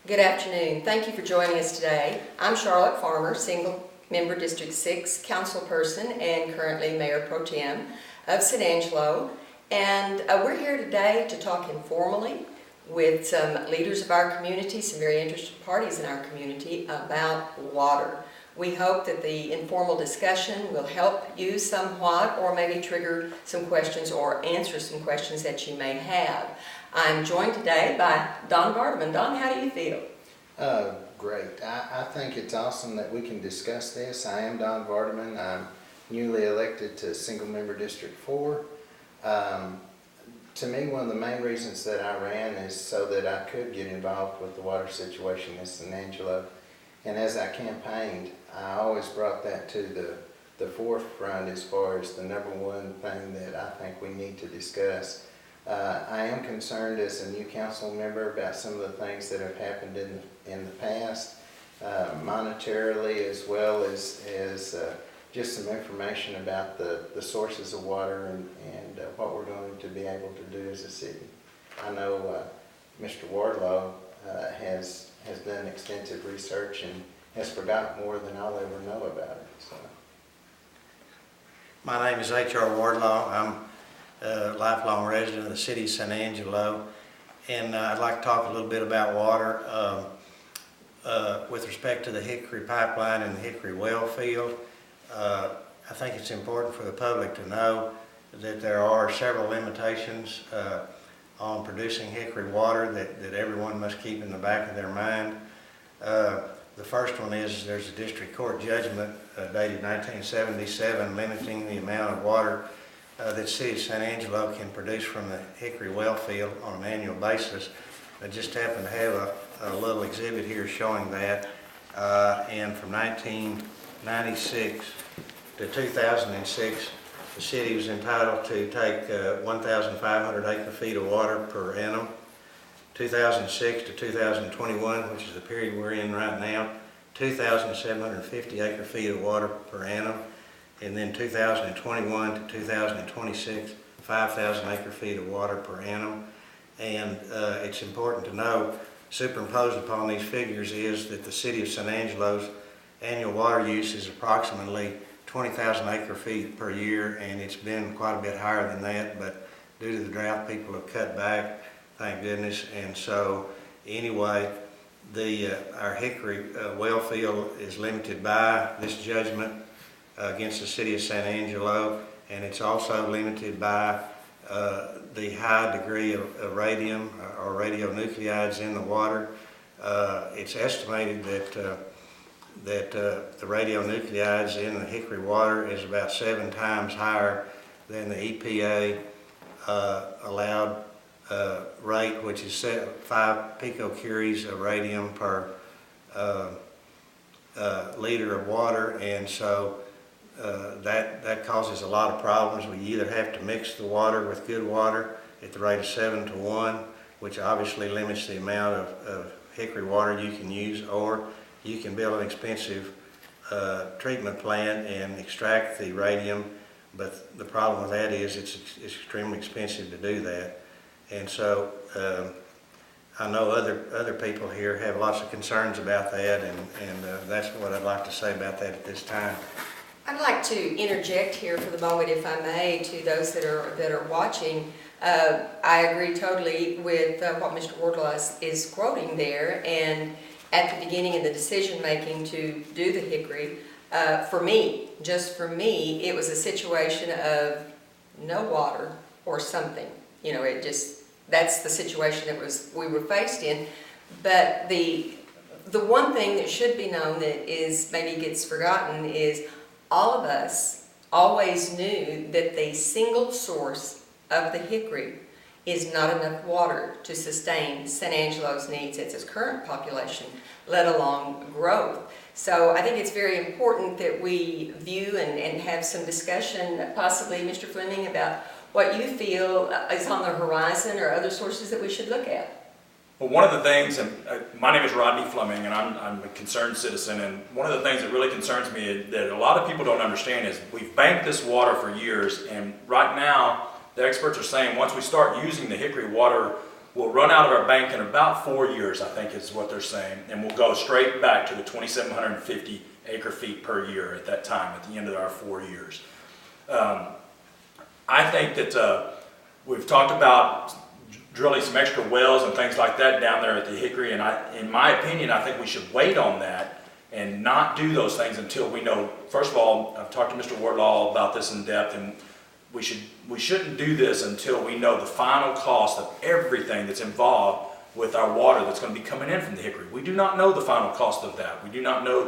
Good afternoon. Thank you for joining us today. I'm Charlotte Farmer, single member District 6 councilperson and currently Mayor Pro Tem of San Angelo. And we're here today to talk informally with some leaders of our community, some very interested parties in our community about water. We hope that the informal discussion will help you somewhat or maybe trigger some questions or answer some questions that you may have. I'm joined today by Don Vardeman. Don, how do you feel? Great. I think it's awesome that we can discuss this. I am Don Vardeman. I'm newly elected to Single Member District 4. To me, one of the main reasons that I ran is so that I could get involved with the water situation in San Angelo. And as I campaigned, I always brought that to the forefront as far as the number one thing that I think we need to discuss. I am concerned as a new council member about some of the things that have happened in the past, monetarily, as well as just some information about the sources of water and what we're going to be able to do as a city. I know Mr. Wardlaw has done extensive research and has forgotten more than I'll ever know about it. So. My name is H.R. Wardlaw. I'm a lifelong resident of the city of San Angelo, and I'd like to talk a little bit about water with respect to the Hickory pipeline and the Hickory well field. I think it's important for the public to know that there are several limitations on producing Hickory water that everyone must keep in the back of their mind. The first one is there's a district court judgment dated 1977 limiting the amount of water that the city of San Angelo can produce from the Hickory well field on an annual basis. I just happen to have a little exhibit here showing that. And from 1996 to 2006, the city was entitled to take 1,500 acre-feet of water per annum. 2006 to 2021, which is the period we're in right now, 2,750 acre-feet of water per annum. And then 2021 to 2026, 5,000 acre-feet of water per annum. And it's important to know, superimposed upon these figures is that the city of San Angelo's annual water use is approximately 20,000 acre-feet per year, and it's been quite a bit higher than that, but due to the drought, people have cut back, thank goodness. And so anyway, our Hickory well field is limited by this judgment against the city of San Angelo, and it's also limited by the high degree of radium or radionuclides in the water. It's estimated that the radionuclides in the Hickory water is about 7 times higher than the EPA allowed rate, which is 5 picocuries of radium per liter of water. And so that causes a lot of problems. We either have to mix the water with good water at the rate of 7 to 1, which obviously limits the amount of Hickory water you can use, or you can build an expensive treatment plant and extract the radium, but the problem with that is it's extremely expensive to do that. And so I know other people here have lots of concerns about that, and that's what I'd like to say about that at this time. I'd like to interject here for the moment, if I may, to those that are watching. I agree totally with what Mr. Wardlaw is quoting there, and at the beginning of the decision making to do the Hickory, for me, just for me, it was a situation of no water or something. You know, that's the situation we were faced in. But the one thing that should be known that is maybe gets forgotten is all of us always knew that the single source of the Hickory is not enough water to sustain San Angelo's needs at its current population, let alone growth. So I think it's very important that we view and have some discussion, possibly Mr. Fleming, about what you feel is on the horizon or other sources that we should look at. Well, one of the things, and my name is Rodney Fleming, and I'm a concerned citizen, and one of the things that really concerns me that a lot of people don't understand is we've banked this water for years, and right now the experts are saying once we start using the Hickory water We'll run out of our bank in about 4 years, I think is what they're saying, and we'll go straight back to the 2,750 acre feet per year at that time, at the end of our 4 years. I think that we've talked about drilling some extra wells and things like that down there at the Hickory, and in my opinion, I think we should wait on that and not do those things until we know. First of all, I've talked to Mr. Wardlaw about this in depth, and we shouldn't do this until we know the final cost of everything that's involved with our water that's going to be coming in from the Hickory. We do not know the final cost of that. We do not know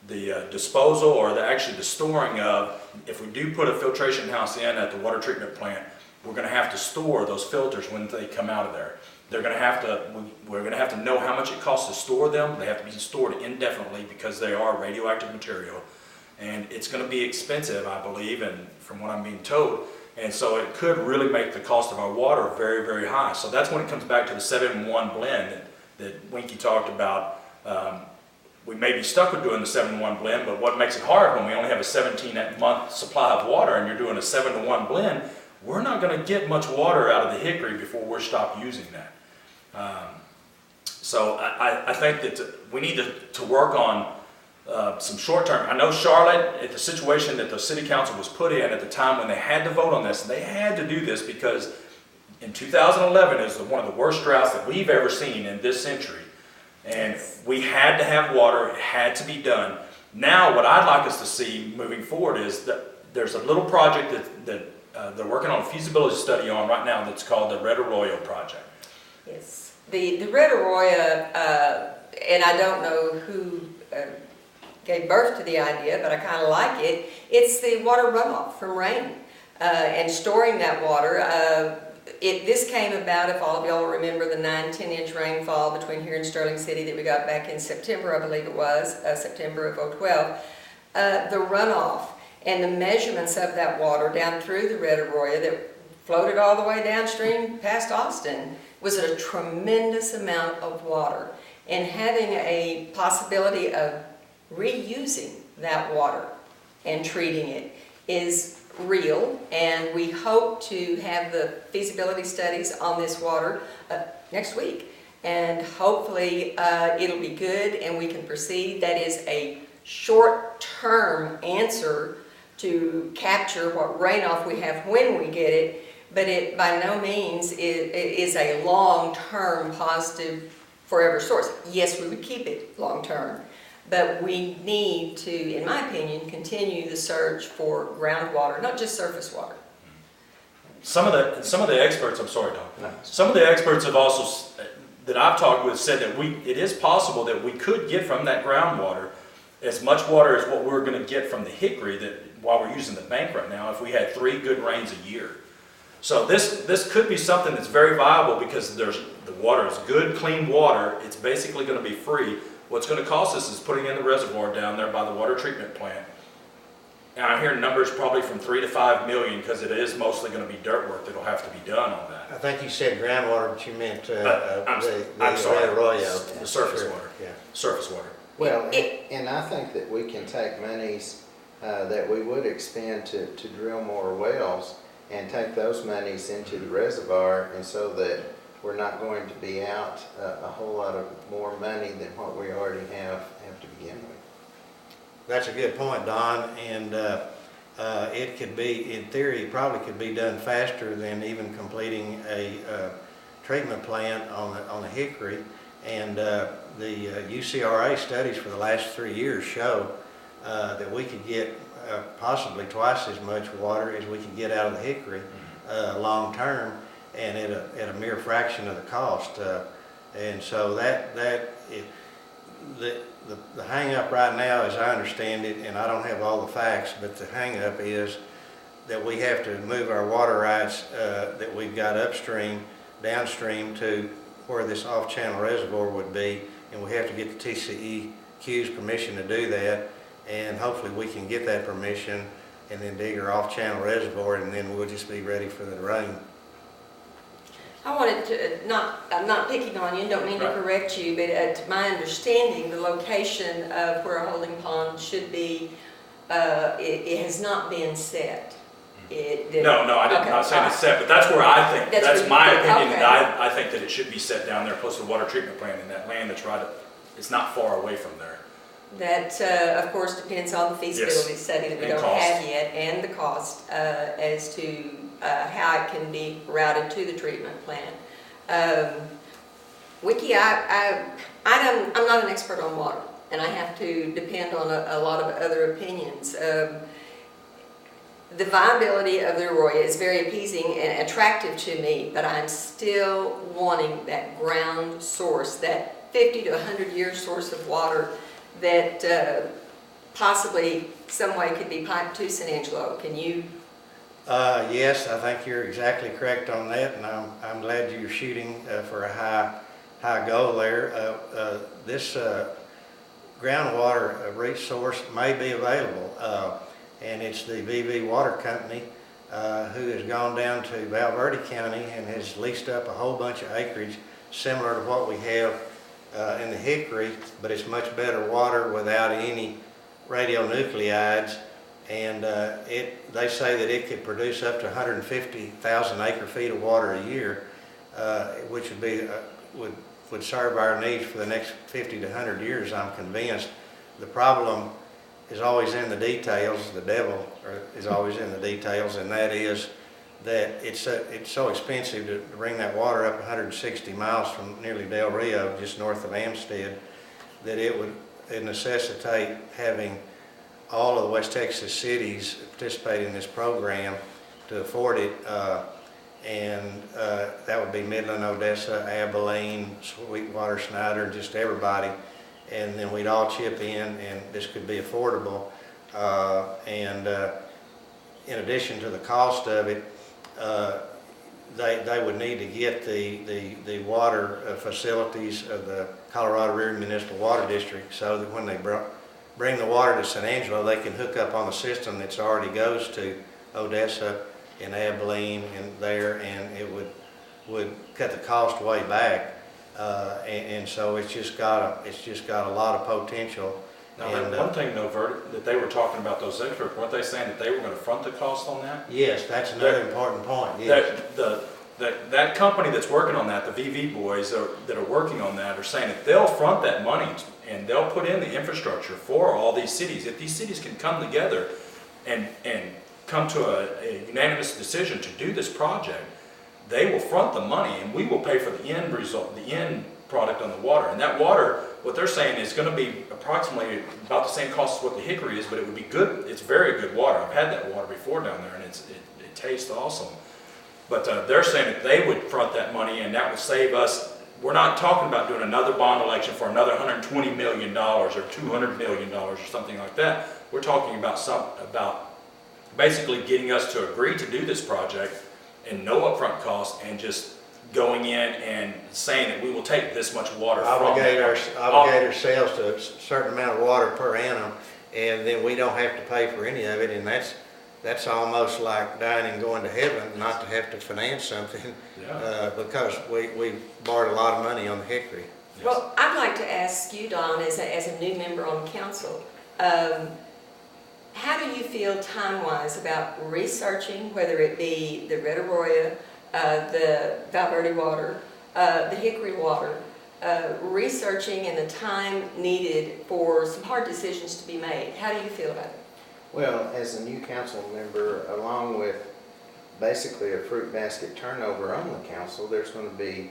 the disposal or actually the storing of. If we do put a filtration house in at the water treatment plant, we're going to have to store those filters when they come out of there. We're going to have to know how much it costs to store them. They have to be stored indefinitely because they are radioactive material. And it's going to be expensive, I believe, and from what I'm being told. And so it could really make the cost of our water very, very high. So that's when it comes back to the 7-in-1 blend that Winkie talked about. We may be stuck with doing the 7-in-1 blend, but what makes it hard when we only have a 17-month supply of water and you're doing a 7-to-1 blend, we're not going to get much water out of the Hickory before we're stopped using that. So I think that we need to work on some short-term. I know Charlotte, at the situation that the city council was put in at the time when they had to vote on this, they had to do this because in 2011 is one of the worst droughts that we've ever seen in this century. And we had to have water, it had to be done. Now what I'd like us to see moving forward is that there's a little project that they're working on a feasibility study on right now that's called the Red Arroyo project. Yes, the Red Arroyo, and I don't know who gave birth to the idea, but I kind of like it. It's the water runoff from rain and storing that water. This came about, if all of y'all remember, the 9-10-inch rainfall between here and Sterling City that we got back in September, I believe it was, September of 2012. The runoff and the measurements of that water down through the Red Arroyo that floated all the way downstream past Austin was a tremendous amount of water. And having a possibility of reusing that water and treating it is real, and we hope to have the feasibility studies on this water next week, and hopefully it'll be good and we can proceed. That is a short-term answer to capture what runoff we have when we get it, but it by no means is a long-term positive forever source. Yes, we would keep it long-term, but we need to, in my opinion, continue the search for groundwater, not just surface water. Some of the experts, I'm sorry, Tom. No. Some of the experts have also, that I've talked with, said that it is possible that we could get from that groundwater as much water as what we're going to get from the Hickory, that while we're using the bank right now, if we had 3 good rains a year. So this could be something that's very viable because the water is good, clean water. It's basically going to be free. What's going to cost us is putting in the reservoir down there by the water treatment plant. And I hear numbers probably from $3 to $5 million because it is mostly going to be dirt work that'll have to be done on that. I think you said groundwater, but you meant I'm sorry. Red Arroyo. The surface Sure. water. Yeah. Surface water. Well, and I think that we can take monies that we would expend to drill more wells and take those monies into the reservoir, and so that we're not going to be out a whole lot of more money than what we already have to begin with. That's a good point, Don, and it could be, in theory, it probably could be done faster than even completing a treatment plant on the Hickory. And the UCRA studies for the last 3 years show that we could get possibly twice as much water as we can get out of the Hickory long term, and at a mere fraction of the cost. And so the hang up right now, as I understand it, and I don't have all the facts, but the hang up is that we have to move our water rights that we've got upstream, downstream to where this off-channel reservoir would be, and we have to get the TCEQ's permission to do that, and hopefully we can get that permission and then dig our off-channel reservoir, and then we'll just be ready for the rain. I wanted to, I'm not picking on you, don't mean to correct you, but to my understanding, the location of where a holding pond should be, it has not been set. No, I'm Okay, not saying all it's set, but that's where I think, That's that's where my you think, opinion, okay. that I think that it should be set down there close to the water treatment plant in that land that's right, it's not far away from there. That, of course, depends on the feasibility study that we And don't cost. have yet, and the cost as to how it can be routed to the treatment plant. Winkie, I'm not an expert on water, and I have to depend on a lot of other opinions. The viability of the Arroyo is very appeasing and attractive to me, but I'm still wanting that ground source, that 50 to 100 year source of water that possibly some way could be piped to San Angelo. Can you? Yes, I think you're exactly correct on that, and I'm glad you're shooting for a high goal there. This groundwater resource may be available, and it's the VV Water Company who has gone down to Valverde County and has leased up a whole bunch of acreage similar to what we have in the Hickory, but it's much better water without any radionucleoides, and they say that it could produce up to 150,000 acre-feet of water a year, which would be would serve our needs for the next 50 to 100 years, I'm convinced. The problem is always in the details. The devil is always in the details, and that is that it's so expensive to bring that water up 160 miles from nearly Del Rio, just north of Amstead, that it would necessitate having all of the West Texas cities participate in this program to afford it, and that would be Midland, Odessa, Abilene, Sweetwater, Snyder, just everybody, and then we'd all chip in, and this could be affordable, and in addition to the cost of it, they would need to get the water facilities of the Colorado River Municipal Water District, so that when they bring the water to San Angelo, they can hook up on the system that's already goes to Odessa and Abilene and there, and it would cut the cost way back, and so it's just got a lot of potential. Now, And, one thing though, that they were talking about those experts, weren't they saying that they were going to front the cost on that? Yes, that's another important point. Yes. That company that's working on that, the VV boys that are working on that, are saying that they'll front that money and they'll put in the infrastructure for all these cities. If these cities can come together and come to a unanimous decision to do this project, they will front the money and we will pay for the end result, the end product on the water. And that water, what they're saying, is going to be approximately about the same cost as what the Hickory is, but it would be good. It's very good water. I've had that water before down there, and it tastes awesome. But they're saying that they would front that money, and that would save us. We're not talking about doing another bond election for another $120 million or $200 million or something like that. We're talking about basically getting us to agree to do this project and no upfront cost, and just going in and saying that we will take this much water Obligate ourselves to a certain amount of water per annum, and then we don't have to pay for any of it, and that's almost like dying and going to heaven, not to have to finance something, because we borrowed a lot of money on the Hickory. Yes. Well, I'd like to ask you, Don, as a new member on council, how do you feel time-wise about researching, whether it be the Red Arroyo, the Valverde water, the Hickory water, researching and the time needed for some hard decisions to be made? How do you feel about it? Well, as a new council member, along with basically a fruit basket turnover on the council, there's going to be,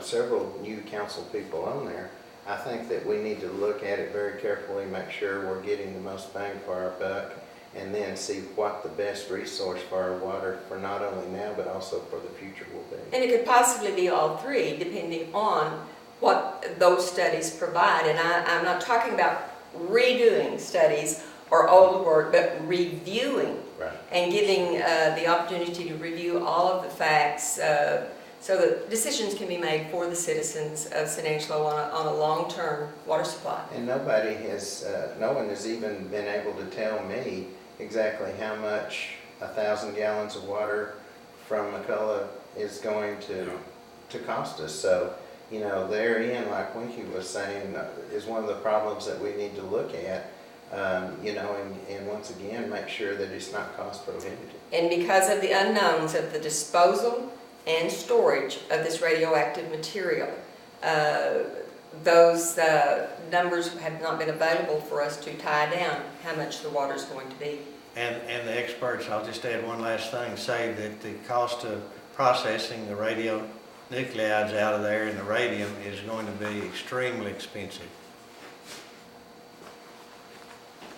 several new council people on there. I think that we need to look at it very carefully, make sure we're getting the most bang for our buck, and then see what the best resource for our water for not only now but also for the future will be. And it could possibly be all three, depending on what those studies provide. And I'm not talking about redoing studies or old work, but reviewing, Right. and giving the opportunity to review all of the facts so that decisions can be made for the citizens of San Angelo on a long-term water supply. And no one has even been able to tell me exactly how much 1,000 gallons of water from McCullough is going to cost us. So, therein, like Winkie was saying, is one of the problems that we need to look at. you know, and once again, make sure that it's not cost prohibitive. And because of the unknowns of the disposal and storage of this radioactive material, those numbers have not been available for us to tie down how much the water is going to be. And the experts, I'll just add one last thing, say that the cost of processing the radionuclides out of there and the radium is going to be extremely expensive.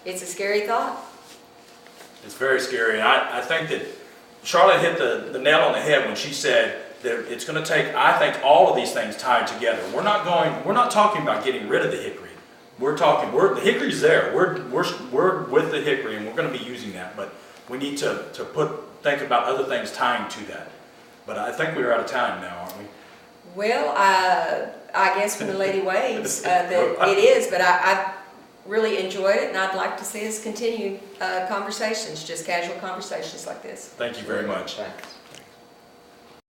It's a scary thought. It's very scary. And I think that Charlotte hit the nail on the head when she said that it's going to take, I think, all of these things tied together. We're not talking about getting rid of the hickory. The hickory's there. We're with the hickory, and we're going to be using that. But we need to think about other things tying to that. But I think we're out of time now, aren't we? Well, I guess from the lady waves that it is, but I really enjoyed it, and I'd like to see us continue conversations, just casual conversations like this. Thank you very much. Thanks.